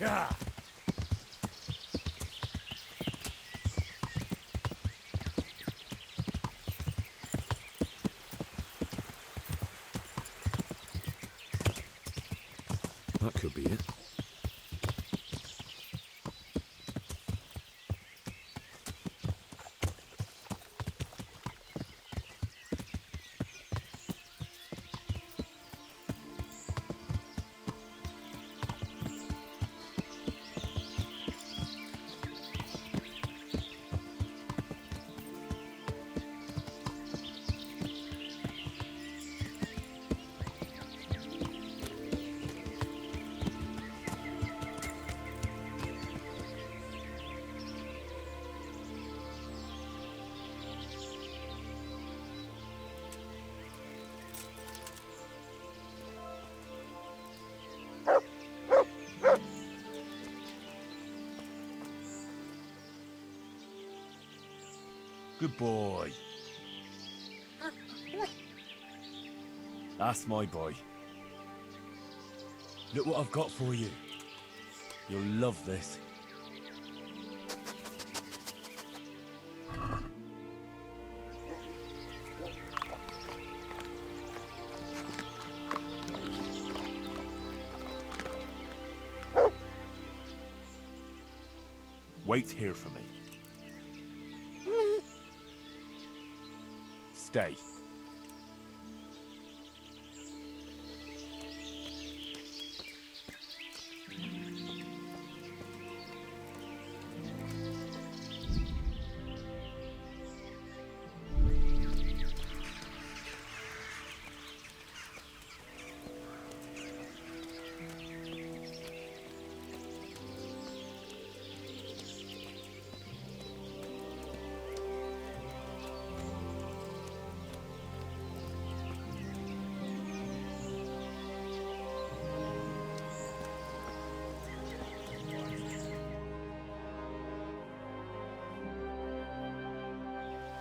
Yeah. That could be it. Good boy. That's my boy. Look what I've got for you. You'll love this. Wait here for me. Stay.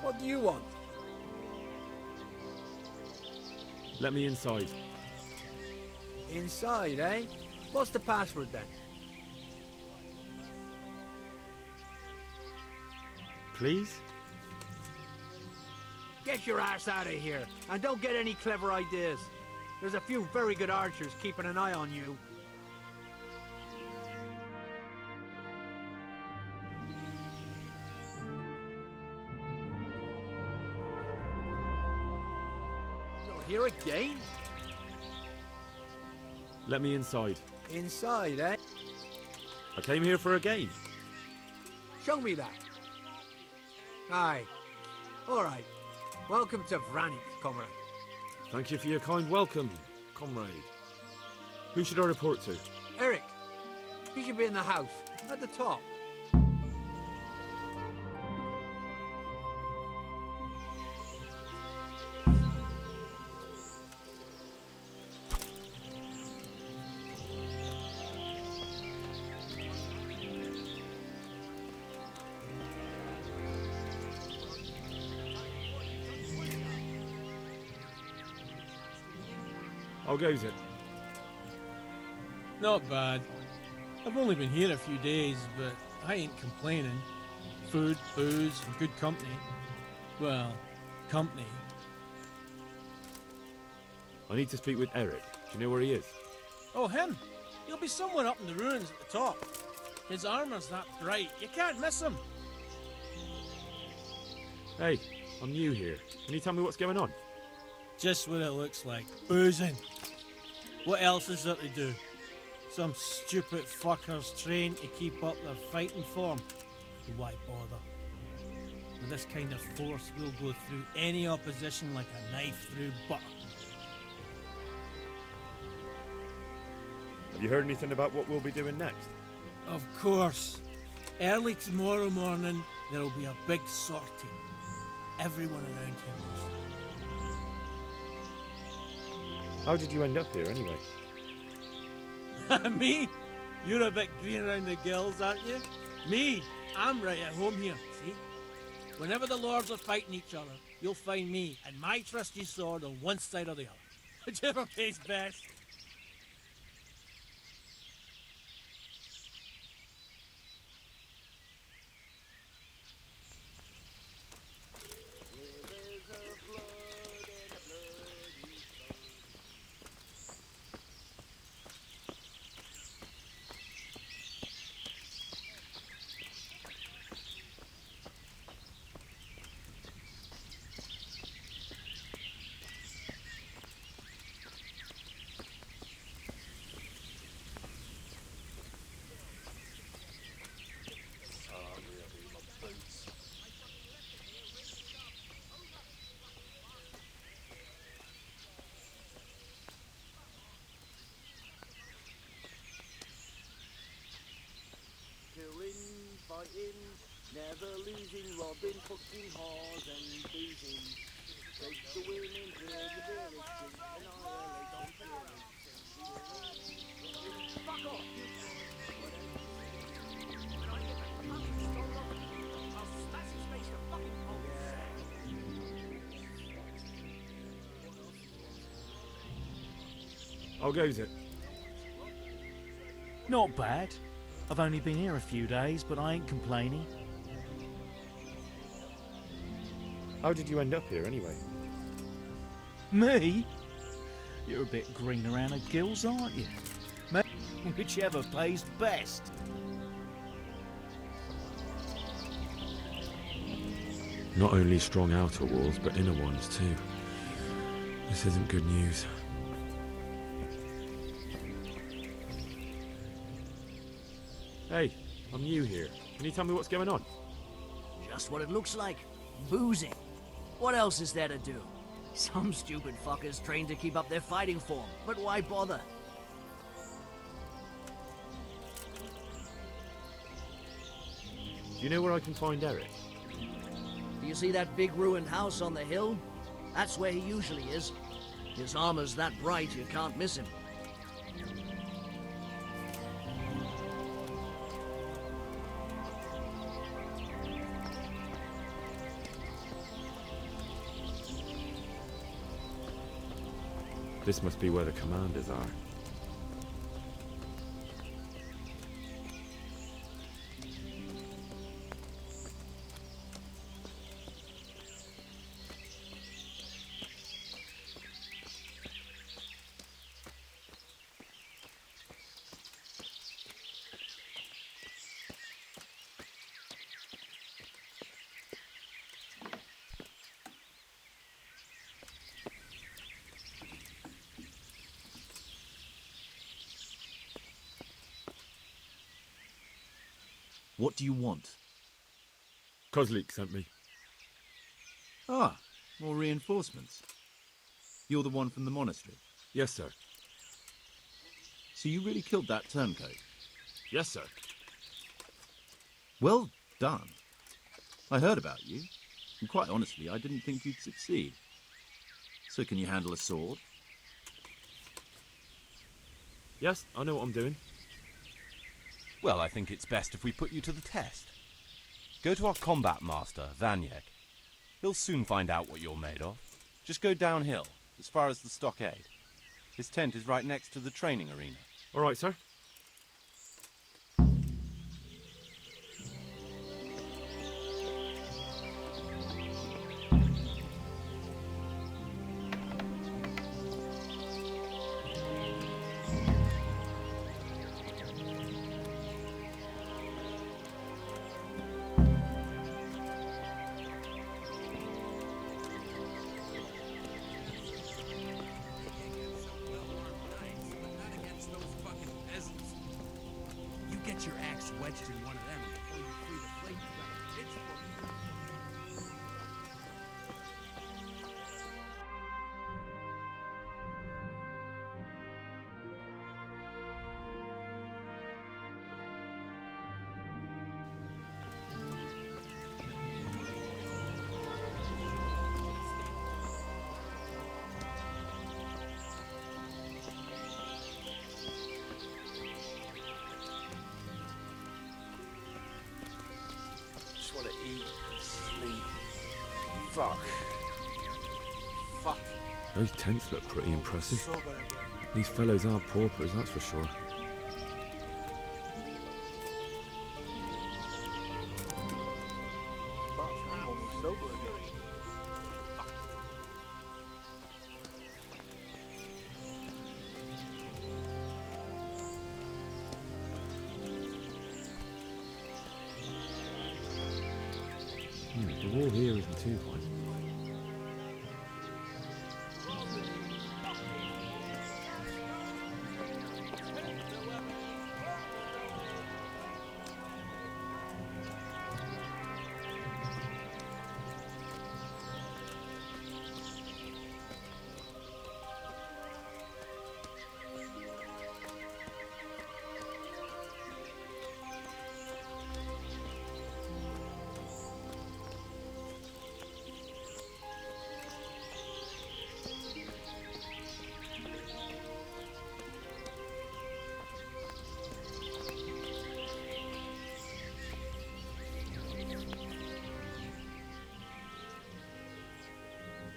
What do you want? Let me inside. Inside, eh? What's the password then? Please? Get your ass out of here, and don't get any clever ideas. There's a few very good archers keeping an eye on you. You're here again? Let me inside. Inside, eh? I came here for a game. Show me that. Aye. Alright. Welcome to Vranik, comrade. Thank you for your kind welcome, comrade. Who should I report to? Eric, he should be in the house, at the top. How goes it? Not bad. I've only been here a few days, but I ain't complaining. Food, booze, and good company. Well, company. I need to speak with Eric. Do you know where he is? Oh, him? He'll be somewhere up in the ruins at the top. His armor's that bright, you can't miss him. Hey, I'm new here. Can you tell me what's going on? Just what it looks like. Boozing. What else is there to do? Some stupid fuckers trained to keep up their fighting form. Why bother? With this kind of force, we'll go through any opposition like a knife through butter. Have you heard anything about what we'll be doing next? Of course. Early tomorrow morning, there'll be a big sortie. Everyone around here knows. How did you end up here anyway? Me? You're a bit green around the gills, aren't you? Me? I'm right at home here, see? Whenever the lords are fighting each other, you'll find me and my trusty sword on one side or the other. Whichever pays best. Never losing, robbing, fucking whores and boozing. Take the women, bring the village, annihilate on fuck off, you when I get that fucking stone off, I'll smash his face to fucking pulp. How goes it? Not bad. I've only been here a few days, but I ain't complaining. How did you end up here anyway? Me? You're a bit green around the gills, aren't you? Whichever pays best. Not only strong outer walls, but inner ones too. This isn't good news. Hey, I'm new here. Can you tell me what's going on? Just what it looks like. Boozing. What else is there to do? Some stupid fuckers trained to keep up their fighting form, but why bother? Do you know where I can find Eric? Do you see that big ruined house on the hill? That's where he usually is. His armor's that bright you can't miss him. This must be where the commanders are. What do you want? Kozlik sent me. Ah, more reinforcements. You're the one from the monastery. Yes, sir. So you really killed that turncoat? Yes, sir. Well done. I heard about you, and quite honestly, I didn't think you'd succeed. So can you handle a sword? Yes, I know what I'm doing. Well, I think it's best if we put you to the test. Go to our combat master, Vanyek. He'll soon find out what you're made of. Just go downhill, as far as the stockade. His tent is right next to the training arena. All right, sir. Get your axe wedged in one of them before you free the flame. You got a pitchfork. Want to eat, sleep. Fuck. Those tents look pretty impressive. These fellows are paupers, that's for sure. The wall here isn't too high.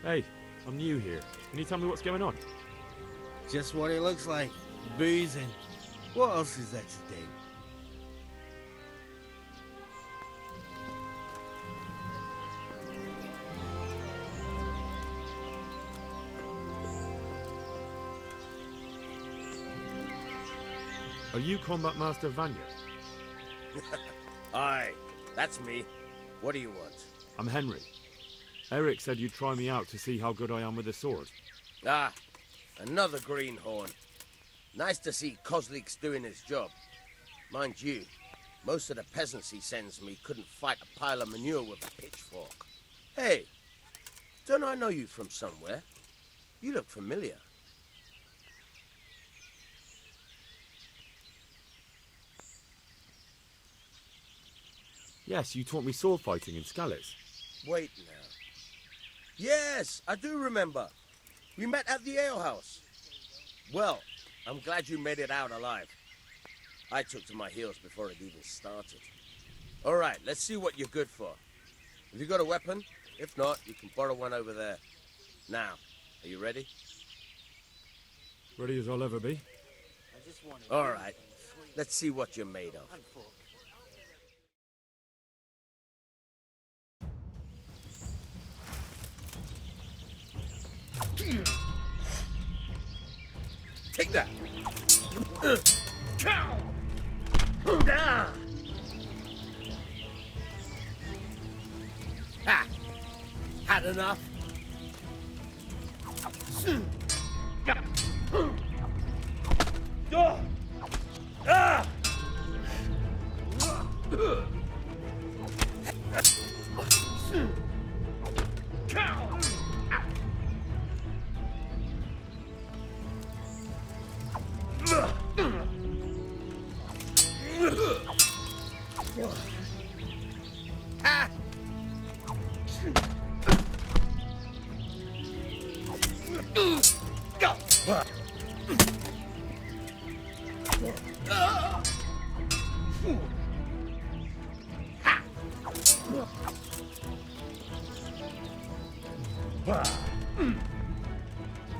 Hey, I'm new here. Can you tell me what's going on? Just what it looks like. Boozing. What else is there to do? Are you Combat Master Vanya? Aye, that's me. What do you want? I'm Henry. Eric said you'd try me out to see how good I am with a sword. Ah, another greenhorn. Nice to see Kozlik's doing his job. Mind you, most of the peasants he sends me couldn't fight a pile of manure with a pitchfork. Hey, don't I know you from somewhere? You look familiar. Yes, you taught me sword fighting in Skalitz. Wait now. Yes, I do remember. We met at the alehouse. Well, I'm glad you made it out alive. I took to my heels before it even started. All right, let's see what you're good for. Have you got a weapon? If not, you can borrow one over there. Now, are you ready? Ready as I'll ever be. All right, let's see what you're made of. Take that! Ha! Had enough?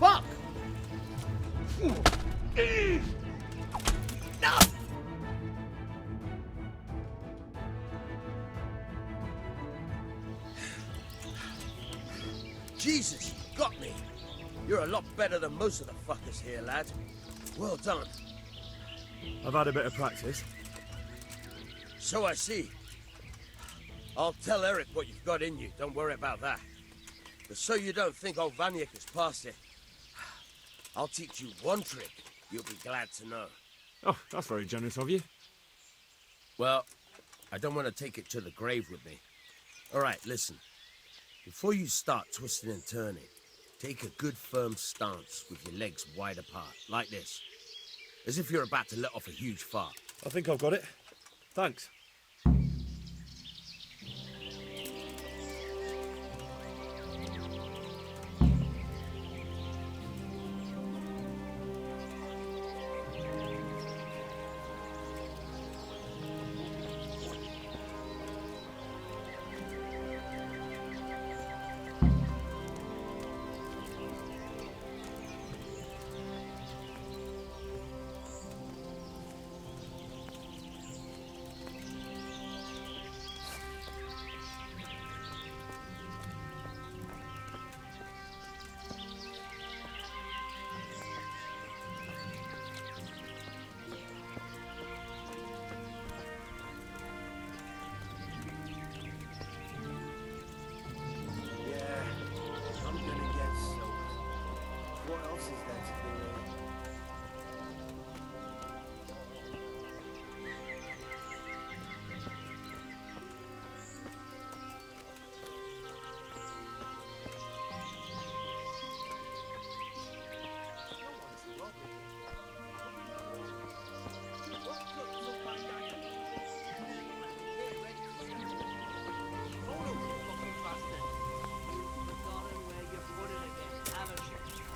Fuck! Jesus, you got me. You're a lot better than most of the fuckers here, lad. Well done. I've had a bit of practice. So I see. I'll tell Eric what you've got in you. Don't worry about that. But so you don't think old Vanyek has passed it, I'll teach you one trick you'll be glad to know. Oh, that's very generous of you. Well, I don't want to take it to the grave with me. All right, listen. Before you start twisting and turning, take a good firm stance with your legs wide apart, like this. As if you're about to let off a huge fart. I think I've got it. Thanks.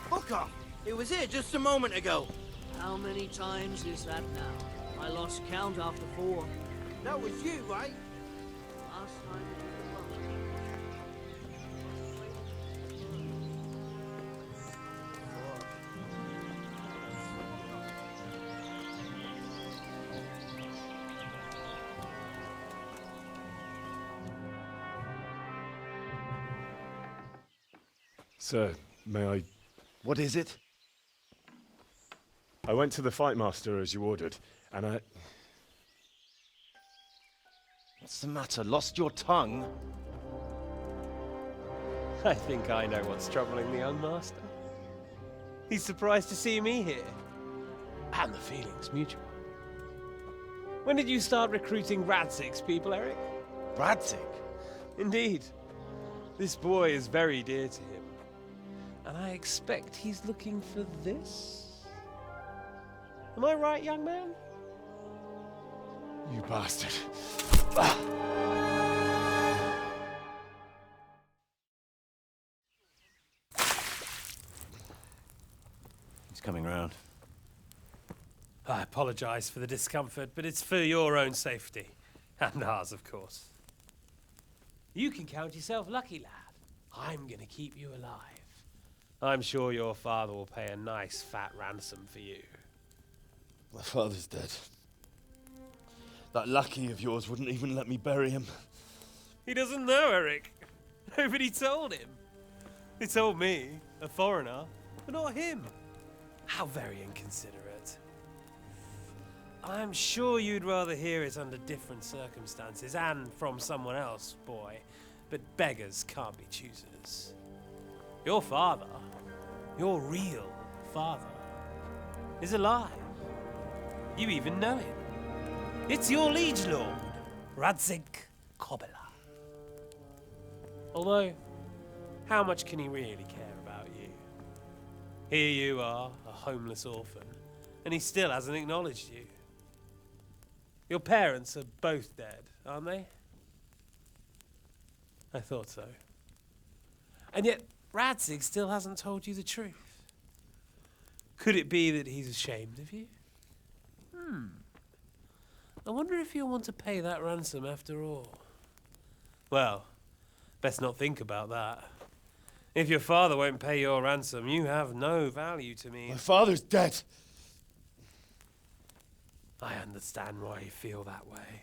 Fuck off! It was here just a moment ago. How many times is that now? I lost count after 4. That was you, right? Last time it was a month. Sir, may I... What is it? I went to the fight master as you ordered, and I... What's the matter? Lost your tongue? I think I know what's troubling the young master. He's surprised to see me here. And the feeling's mutual. When did you start recruiting Radzig's people, Eric? Radzig? Indeed. This boy is very dear to him. And I expect he's looking for this? Am I right, young man? You bastard. He's coming round. I apologize for the discomfort, but it's for your own safety. And ours, of course. You can count yourself lucky, lad. I'm gonna keep you alive. I'm sure your father will pay a nice fat ransom for you. My father's dead. That lackey of yours wouldn't even let me bury him. He doesn't know, Eric. Nobody told him. They told me, a foreigner, but not him. How very inconsiderate. I'm sure you'd rather hear it under different circumstances and from someone else, boy. But beggars can't be choosers. Your father, your real father, is alive. You even know him. It's your liege lord, Radzig Kobyla. Although, how much can he really care about you? Here you are, a homeless orphan, and he still hasn't acknowledged you. Your parents are both dead, aren't they? I thought so. And yet, Radzig still hasn't told you the truth. Could it be that he's ashamed of you? I wonder if you'll want to pay that ransom after all. Well, best not think about that. If your father won't pay your ransom, you have no value to me. My father's dead. I understand why you feel that way.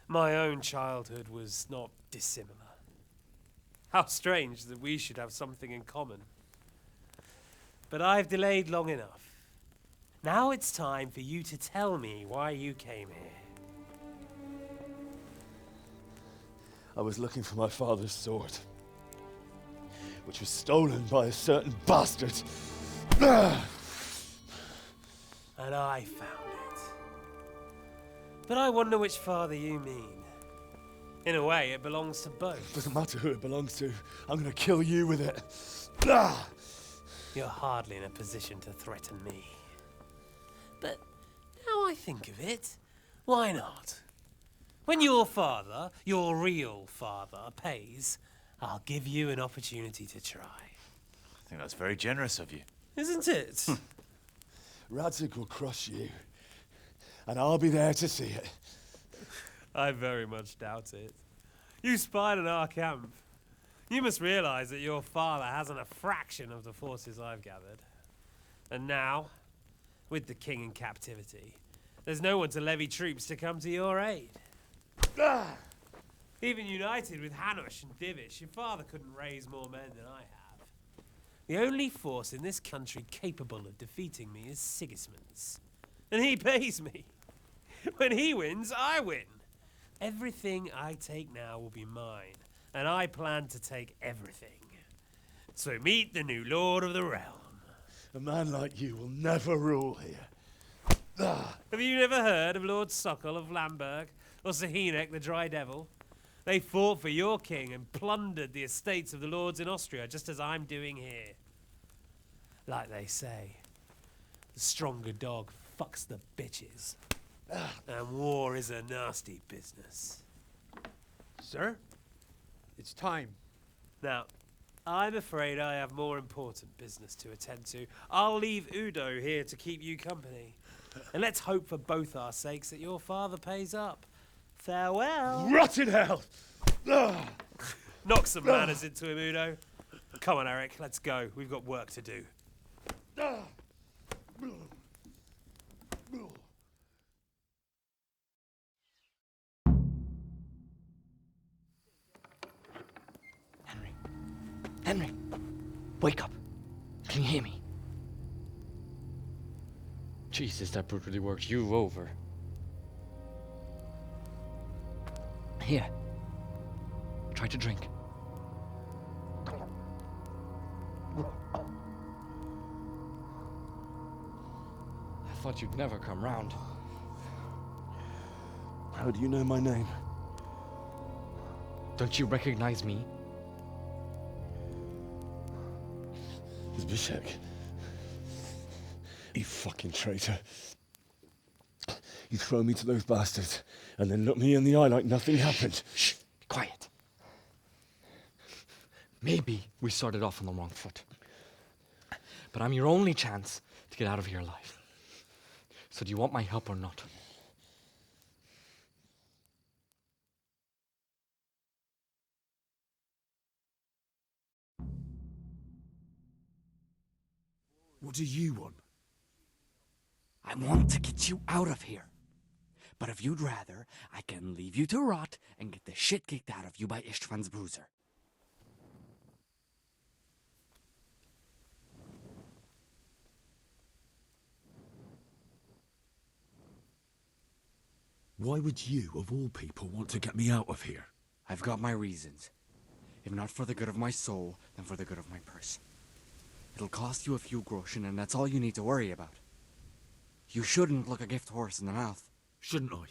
My own childhood was not dissimilar. How strange that we should have something in common. But I've delayed long enough. Now it's time for you to tell me why you came here. I was looking for my father's sword, which was stolen by a certain bastard. And I found it. But I wonder which father you mean. In a way, it belongs to both. Doesn't matter who it belongs to. I'm gonna kill you with it. You're hardly in a position to threaten me. But now I think of it, why not? When your father, your real father, pays, I'll give you an opportunity to try. I think that's very generous of you. Isn't it? Radzig will crush you, and I'll be there to see it. I very much doubt it. You spied on our camp. You must realize that your father hasn't a fraction of the forces I've gathered. And now, with the king in captivity, there's no one to levy troops to come to your aid. Even united with Hanush and Divish, your father couldn't raise more men than I have. The only force in this country capable of defeating me is Sigismund's. And he pays me. When he wins, I win. Everything I take now will be mine, and I plan to take everything. So meet the new lord of the realm. A man like you will never rule here. Have you never heard of Lord Sokol of Lamberg, or Sahinek the Dry Devil? They fought for your king and plundered the estates of the lords in Austria, just as I'm doing here. Like they say, the stronger dog fucks the bitches. And war is a nasty business. Sir, it's time. Now, I'm afraid I have more important business to attend to. I'll leave Udo here to keep you company. And let's hope for both our sakes that your father pays up. Farewell. Rot in hell! Knock some manners into him, Udo. Come on, Eric, let's go. We've got work to do. Henry! Wake up. Can you hear me? Jesus, that brutally worked you over. Here. Try to drink. I thought you'd never come round. How do you know my name? Don't you recognize me? Zbyszek. You fucking traitor. You throw me to those bastards and then look me in the eye like nothing happened. Shh, be quiet. Maybe we started off on the wrong foot. But I'm your only chance to get out of here alive. So do you want my help or not? What do you want? I want to get you out of here. But if you'd rather, I can leave you to rot and get the shit kicked out of you by István's bruiser. Why would you, of all people, want to get me out of here? I've got my reasons. If not for the good of my soul, then for the good of my purse. It'll cost you a few groschen, and that's all you need to worry about. You shouldn't look a gift horse in the mouth. Shouldn't I?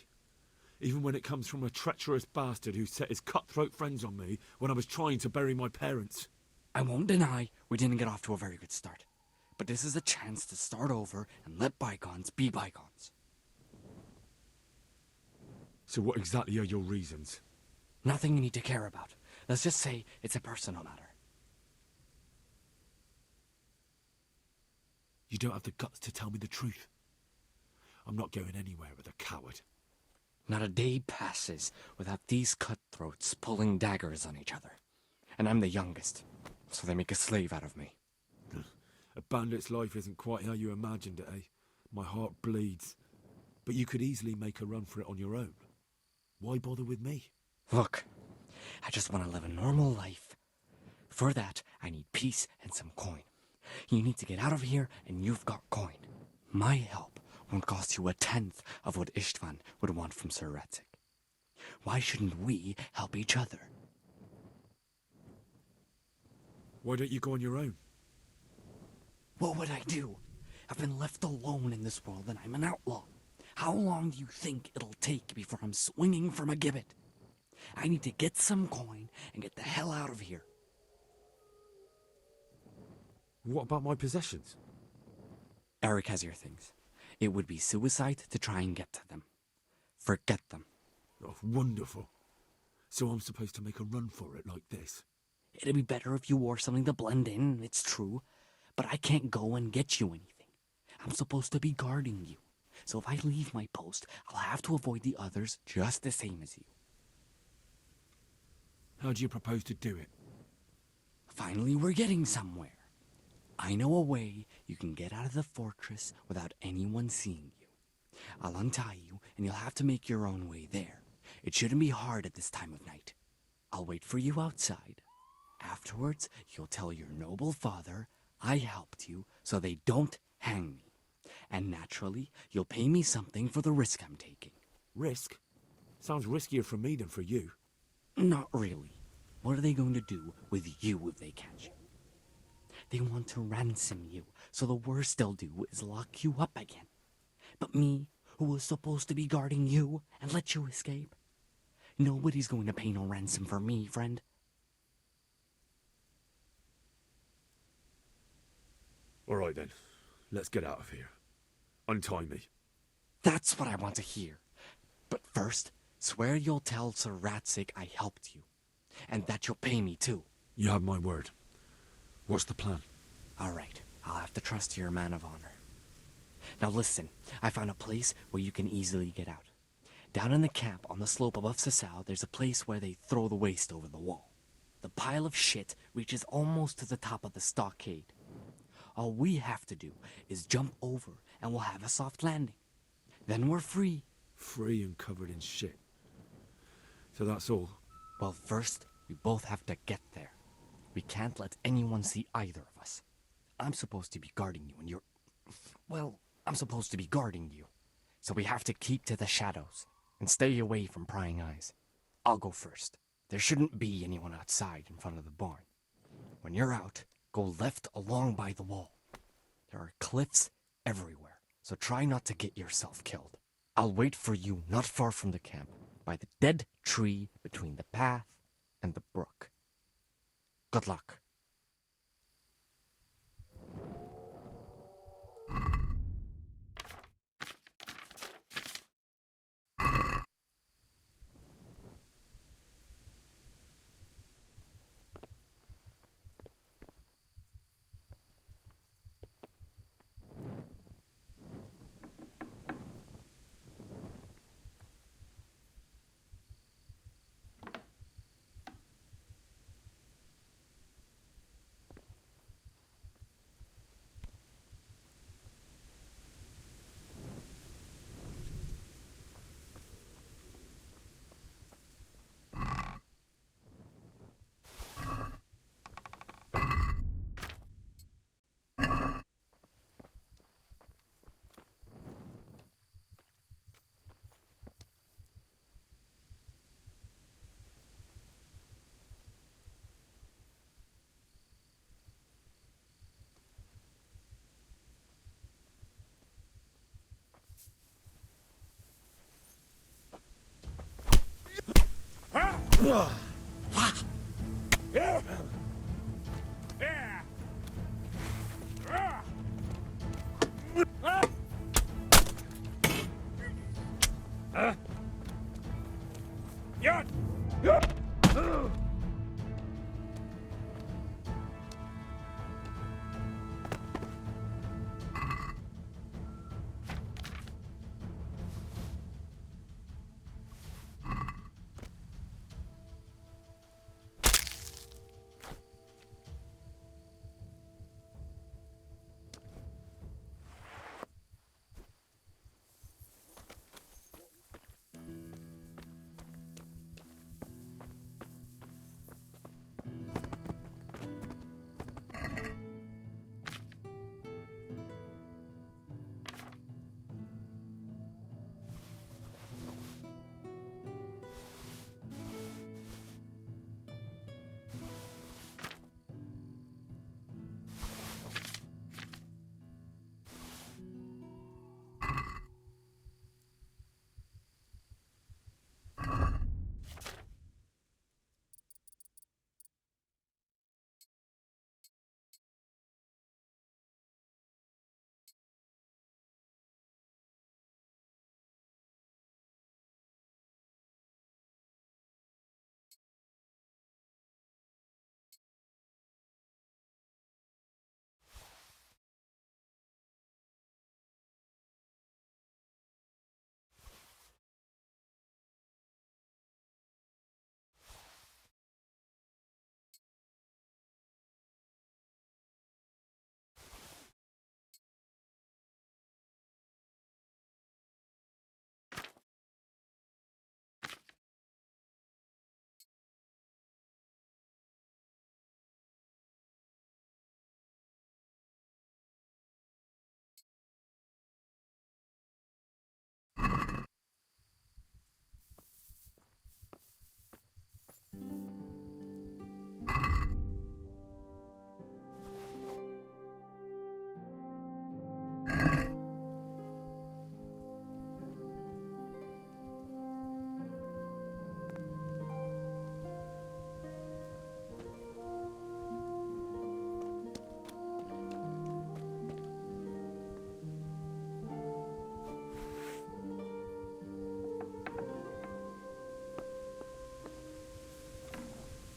Even when it comes from a treacherous bastard who set his cutthroat friends on me when I was trying to bury my parents. I won't deny we didn't get off to a very good start. But this is a chance to start over and let bygones be bygones. So what exactly are your reasons? Nothing you need to care about. Let's just say it's a personal matter. You don't have the guts to tell me the truth. I'm not going anywhere with a coward. Not a day passes without these cutthroats pulling daggers on each other. And I'm the youngest, so they make a slave out of me. A bandit's life isn't quite how you imagined it, eh? My heart bleeds. But you could easily make a run for it on your own. Why bother with me? Look, I just want to live a normal life. For that, I need peace and some coin. You need to get out of here, and you've got coin. My help won't cost you a tenth of what István would want from Sir Radzig. Why shouldn't we help each other? Why don't you go on your own? What would I do? I've been left alone in this world, and I'm an outlaw. How long do you think it'll take before I'm swinging from a gibbet? I need to get some coin and get the hell out of here. What about my possessions? Eric has your things. It would be suicide to try and get to them. Forget them. Oh, wonderful. So I'm supposed to make a run for it like this? It'd be better if you wore something to blend in, it's true. But I can't go and get you anything. I'm supposed to be guarding you. So if I leave my post, I'll have to avoid the others just the same as you. How do you propose to do it? Finally, we're getting somewhere. I know a way you can get out of the fortress without anyone seeing you. I'll untie you, and you'll have to make your own way there. It shouldn't be hard at this time of night. I'll wait for you outside. Afterwards, you'll tell your noble father I helped you so they don't hang me. And naturally, you'll pay me something for the risk I'm taking. Risk? Sounds riskier for me than for you. Not really. What are they going to do with you if they catch you? They want to ransom you, so the worst they'll do is lock you up again. But me, who was supposed to be guarding you and let you escape? Nobody's going to pay no ransom for me, friend. All right then, let's get out of here. Untie me. That's what I want to hear. But first, swear you'll tell Sir Radzig I helped you. And that you'll pay me too. You have my word. What's the plan? All right, I'll have to trust you're a man of honor. Now listen, I found a place where you can easily get out. Down in the camp on the slope above Sasau, there's a place where they throw the waste over the wall. The pile of shit reaches almost to the top of the stockade. All we have to do is jump over and we'll have a soft landing. Then we're free. Free and covered in shit. So that's all? Well, first, we both have to get there. We can't let anyone see either of us. I'm supposed to be guarding you, and you're... Well, I'm supposed to be guarding you. So we have to keep to the shadows and stay away from prying eyes. I'll go first. There shouldn't be anyone outside in front of the barn. When you're out, go left along by the wall. There are cliffs everywhere, so try not to get yourself killed. I'll wait for you not far from the camp, by the dead tree between the path and the brook. Good luck.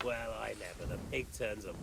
Well, I never. The pig turns up.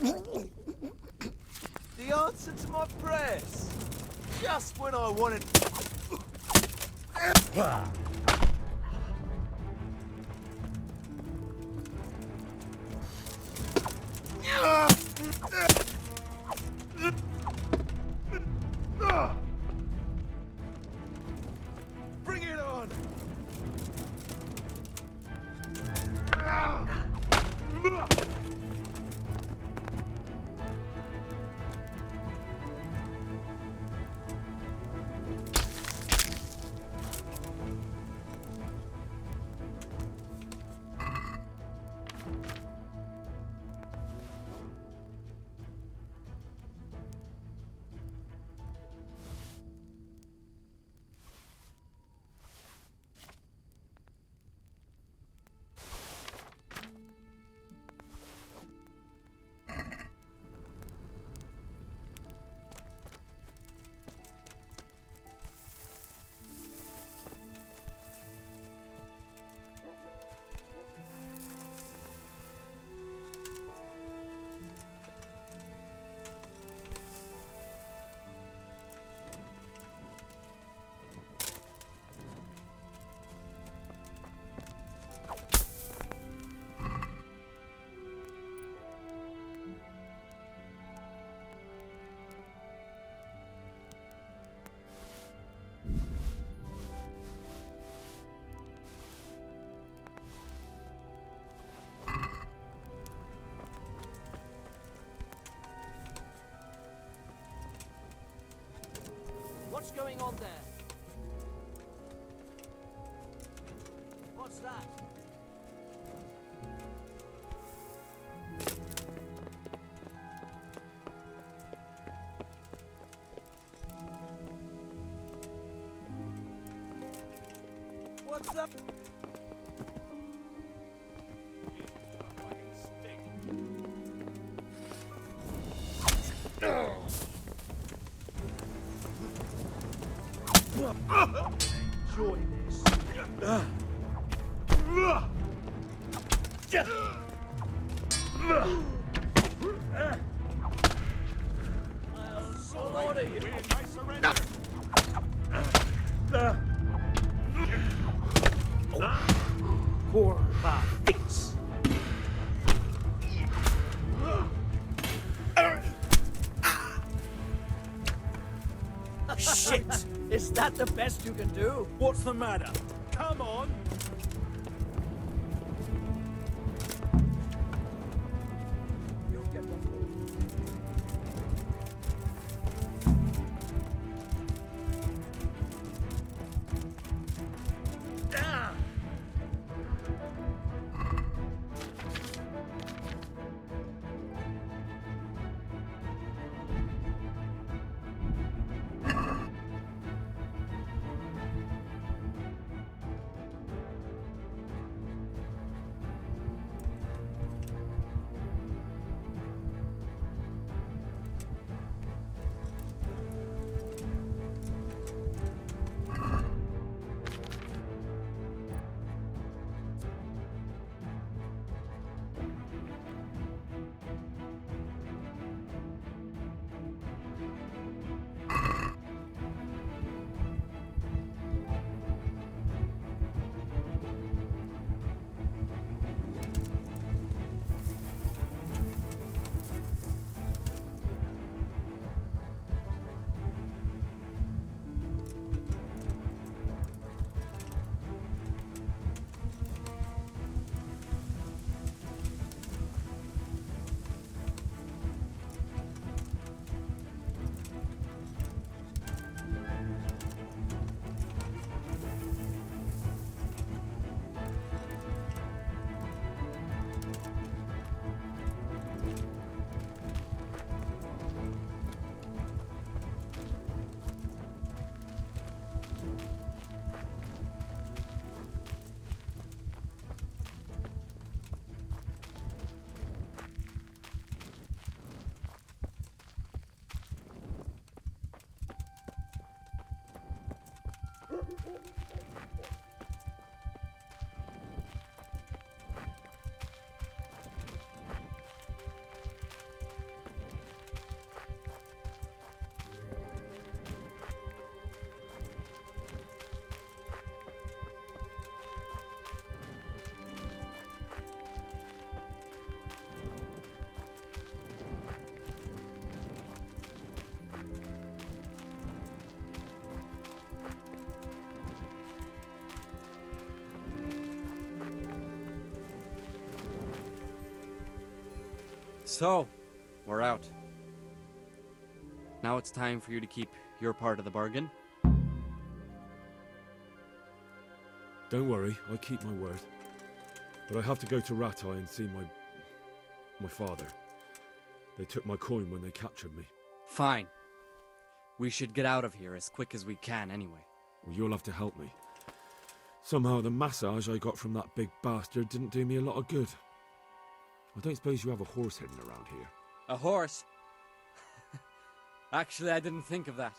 The answer to my prayers. Just when I wanted... Bring it on! What's going on there? What's that? What's up? Enjoy this. So order you. Poor bastards. Shit! Is that the best you can do? What's the matter? Come on! So, we're out. Now it's time for you to keep your part of the bargain. Don't worry, I keep my word. But I have to go to Rattay and see my father. They took my coin when they captured me. Fine. We should get out of here as quick as we can anyway. Well, you'll have to help me. Somehow the massage I got from that big bastard didn't do me a lot of good. I don't suppose you have a horse hidden around here. A horse? Actually, I didn't think of that.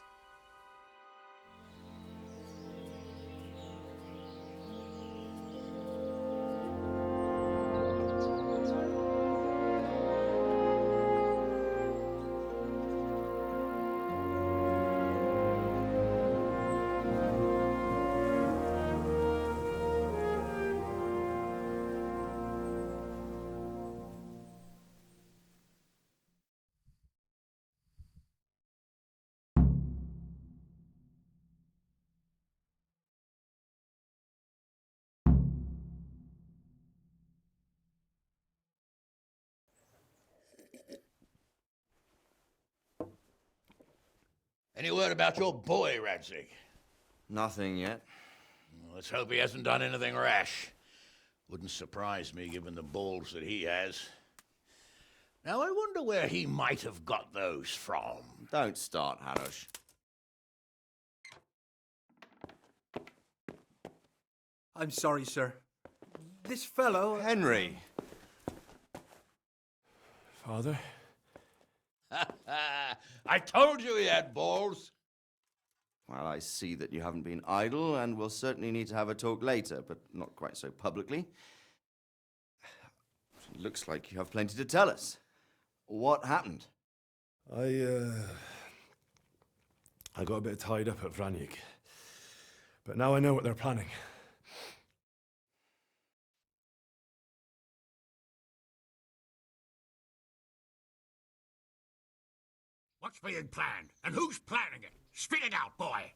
Any word about your boy, Radzig? Nothing yet. Let's hope he hasn't done anything rash. Wouldn't surprise me, given the balls that he has. Now, I wonder where he might have got those from. Don't start, Harosh. I'm sorry, sir. This fellow... Henry! Father? I told you he had balls. Well, I see that you haven't been idle, and we'll certainly need to have a talk later, but not quite so publicly. It looks like you have plenty to tell us. What happened? I got a bit tied up at Vranyk. But now I know what they're planning. What's being planned? And who's planning it? Spit it out, boy!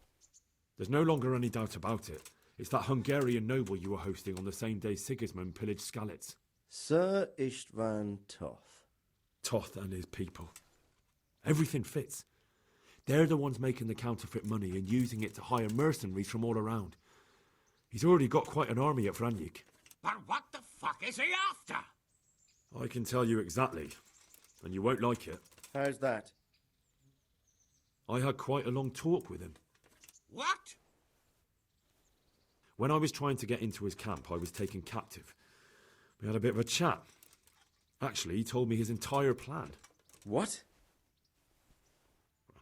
There's no longer any doubt about it. It's that Hungarian noble you were hosting on the same day Sigismund pillaged Skalitz. Sir Istvan Toth. Toth and his people. Everything fits. They're the ones making the counterfeit money and using it to hire mercenaries from all around. He's already got quite an army at Vranyk. But what the fuck is he after? I can tell you exactly, and you won't like it. How's that? I had quite a long talk with him. What? When I was trying to get into his camp, I was taken captive. We had a bit of a chat. Actually, he told me his entire plan. What?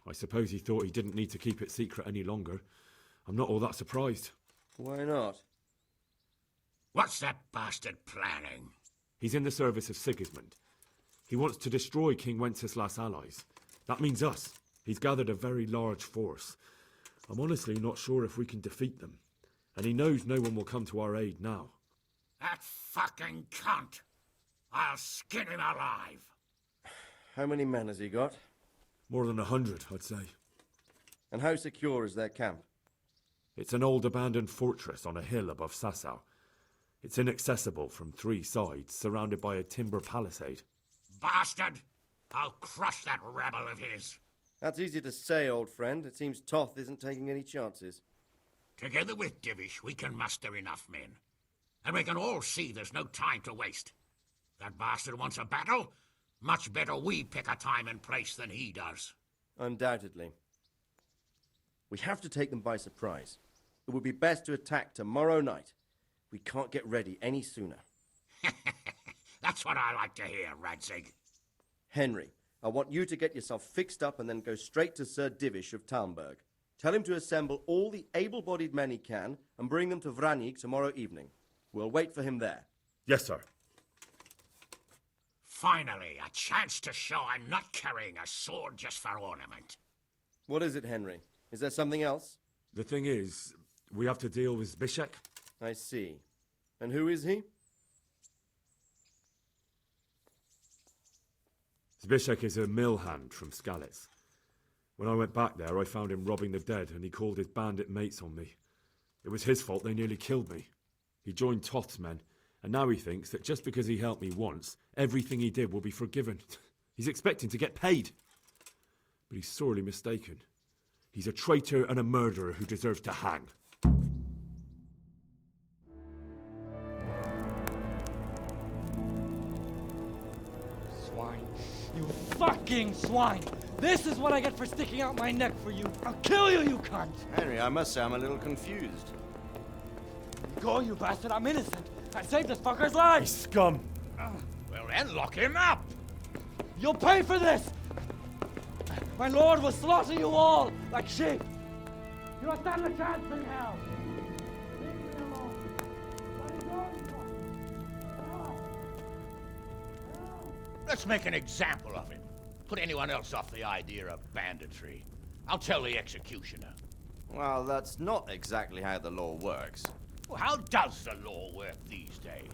I suppose he thought he didn't need to keep it secret any longer. I'm not all that surprised. Why not? What's that bastard planning? He's in the service of Sigismund. He wants to destroy King Wenceslas' allies. That means us. He's gathered a very large force. I'm honestly not sure if we can defeat them. And he knows no one will come to our aid now. That fucking cunt! I'll skin him alive! How many men has he got? More than 100, I'd say. And how secure is their camp? It's an old abandoned fortress on a hill above Sasau. It's inaccessible from 3 sides, surrounded by a timber palisade. Bastard! I'll crush that rebel of his! That's easy to say, old friend. It seems Toth isn't taking any chances. Together with Divish, we can muster enough men. And we can all see there's no time to waste. That bastard wants a battle. Much better we pick a time and place than he does. Undoubtedly. We have to take them by surprise. It would be best to attack tomorrow night. We can't get ready any sooner. That's what I like to hear, Radzig. Henry, I want you to get yourself fixed up and then go straight to Sir Divish of Talmberg. Tell him to assemble all the able-bodied men he can and bring them to Vranyk tomorrow evening. We'll wait for him there. Yes, sir. Finally, a chance to show I'm not carrying a sword just for ornament. What is it, Henry? Is there something else? The thing is, we have to deal with Zbyszek. I see. And who is he? Zbyszek is a mill hand from Skalitz. When I went back there, I found him robbing the dead, and he called his bandit mates on me. It was his fault they nearly killed me. He joined Toth's men, and now he thinks that just because he helped me once, everything he did will be forgiven. He's expecting to get paid. But he's sorely mistaken. He's a traitor and a murderer who deserves to hang. Swine. You fucking swine! This is what I get for sticking out my neck for you. I'll kill you, you cunt! Henry, I must say I'm a little confused. Go, you bastard, I'm innocent. I saved this fucker's life! He's scum! Well then, lock him up! You'll pay for this! My lord will slaughter you all like sheep! You don't stand a chance in hell! Leave me alone! Let him go, you fuck. Let's make an example of him. Put anyone else off the idea of banditry. I'll tell the executioner. Well, that's not exactly how the law works. Well, how does the law work these days?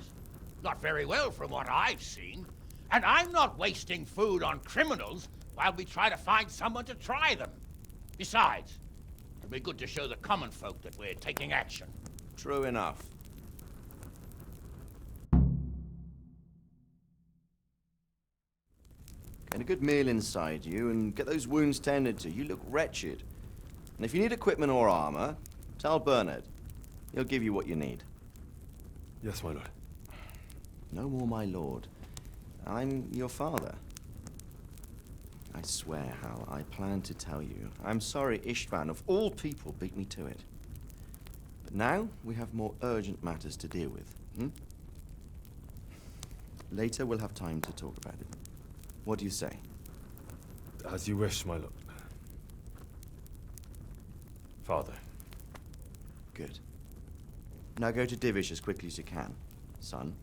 Not very well from what I've seen. And I'm not wasting food on criminals while we try to find someone to try them. Besides, it'll be good to show the common folk that we're taking action. True enough. Get a good meal inside you and get those wounds tended to. You look wretched. And if you need equipment or armor, tell Bernard. He'll give you what you need. Yes, my lord. No more, my lord. I'm your father. I swear, Hal, I plan to tell you. I'm sorry Istvan, of all people, beat me to it. But now we have more urgent matters to deal with. Later we'll have time to talk about it. What do you say? As you wish, my lord. Father. Good. Now go to Divish as quickly as you can, son.